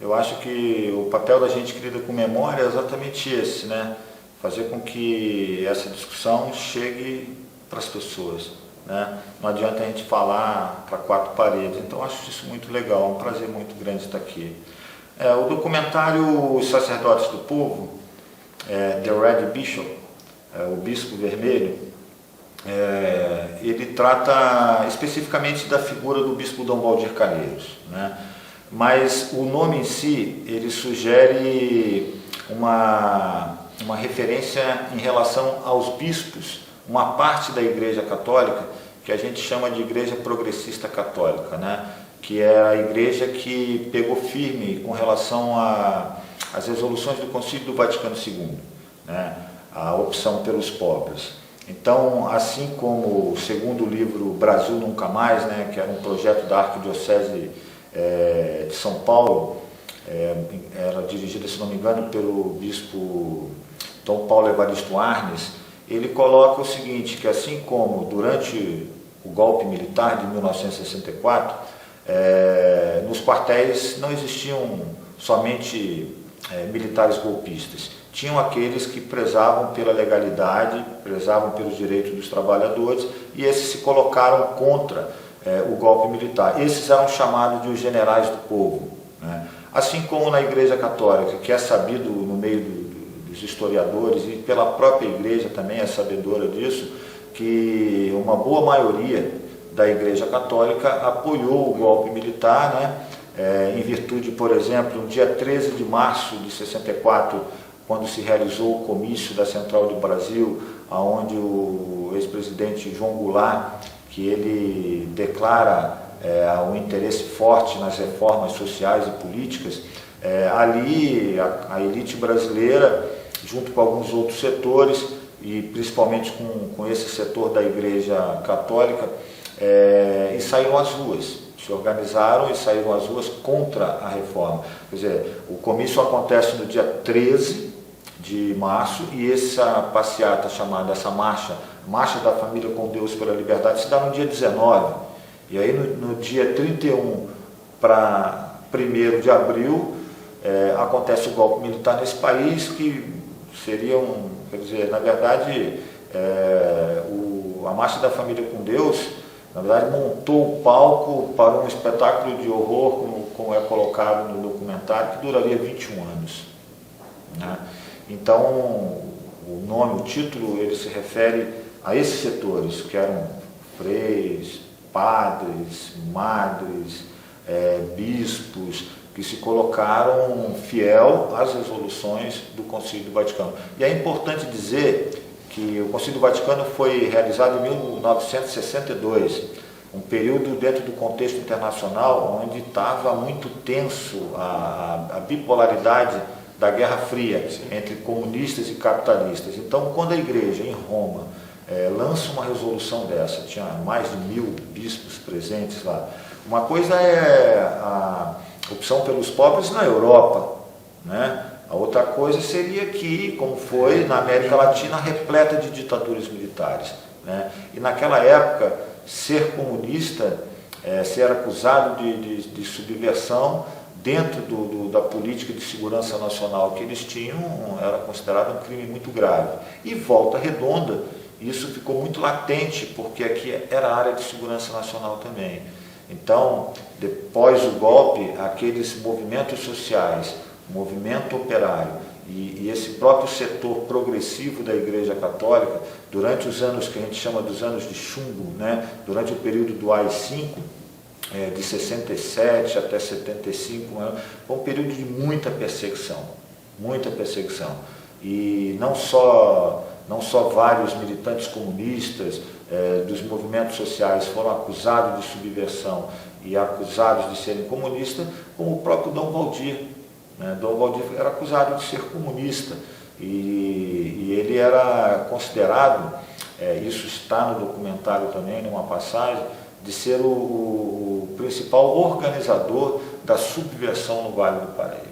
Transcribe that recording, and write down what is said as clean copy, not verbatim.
Eu acho que o papel da gente que lida com memória é exatamente esse, né? Fazer com que essa discussão chegue para as pessoas, né? Não adianta a gente falar para quatro paredes, então acho isso muito legal, é um prazer muito grande estar aqui. O documentário Os Sacerdotes do Povo, The Red Bishop, o Bispo Vermelho, ele trata especificamente da figura do Bispo Dom Valdir Calheiros, né? Mas o nome em si, ele sugere uma referência em relação aos bispos, uma parte da Igreja Católica que a gente chama de Igreja Progressista Católica, né? Que é a igreja que pegou firme com relação às resoluções do Concílio do Vaticano II, né? A opção pelos pobres. Então, assim como o segundo livro Brasil Nunca Mais, né? Que era um projeto da Arquidiocese de São Paulo, era dirigida, se não me engano, pelo bispo Dom Paulo Evaristo Arnes. Ele coloca o seguinte, que assim como durante o golpe militar de 1964, nos quartéis não existiam somente militares golpistas, tinham aqueles que prezavam pela legalidade, prezavam pelos direitos dos trabalhadores, e esses se colocaram contra o golpe militar. Esses eram chamados de os generais do povo, né? Assim como na Igreja Católica, que é sabido no meio dos historiadores e pela própria Igreja também é sabedora disso, que uma boa maioria da Igreja Católica apoiou o golpe militar, né? Em virtude, por exemplo, no dia 13 de março de 64, quando se realizou o comício da Central do Brasil, onde o ex-presidente João Goulart, que ele declara um interesse forte nas reformas sociais e políticas, ali a elite brasileira, junto com alguns outros setores, e principalmente com esse setor da Igreja Católica, e saíram às ruas, se organizaram e saíram às ruas contra a reforma. Quer dizer, o comício acontece no dia 13 de março e essa passeata chamada, essa Marcha da Família com Deus pela Liberdade, se dá no dia 19. E aí no dia 31 para 1º de abril acontece o golpe militar nesse país, que seria quer dizer, na verdade, a Marcha da Família com Deus, na verdade, montou o palco para um espetáculo de horror, como é colocado no documentário, que duraria 21 anos, né? Então, o título, ele se refere a esses setores, que eram freis, padres, madres, bispos, que se colocaram fiel às resoluções do Concílio do Vaticano. E é importante dizer que o Concílio do Vaticano foi realizado em 1962, um período dentro do contexto internacional onde estava muito tenso a bipolaridade da Guerra Fria entre comunistas e capitalistas. Então, quando a Igreja em Roma lança uma resolução dessa, tinha mais de 1000 bispos presentes lá. Uma coisa é a opção pelos pobres na Europa, né? A outra coisa seria que, como foi na América Latina, repleta de ditaduras militares, né? E naquela época, ser comunista, ser acusado de subversão dentro da política de segurança nacional que eles tinham, era considerado um crime muito grave. E Volta Redonda, isso ficou muito latente, porque aqui era área de segurança nacional também. Então, depois do golpe, aqueles movimentos sociais, movimento operário e esse próprio setor progressivo da Igreja Católica, durante os anos que a gente chama dos anos de chumbo, né? Durante o período do AI-5, de 67 até 75, foi um período de muita perseguição, e não só vários militantes comunistas dos movimentos sociais foram acusados de subversão e acusados de serem comunistas, como o próprio Dom Valdir, né? Dom Valdir era acusado de ser comunista e ele era considerado, isso está no documentário também, numa passagem, de ser o principal organizador da subversão no Vale do Paraíba.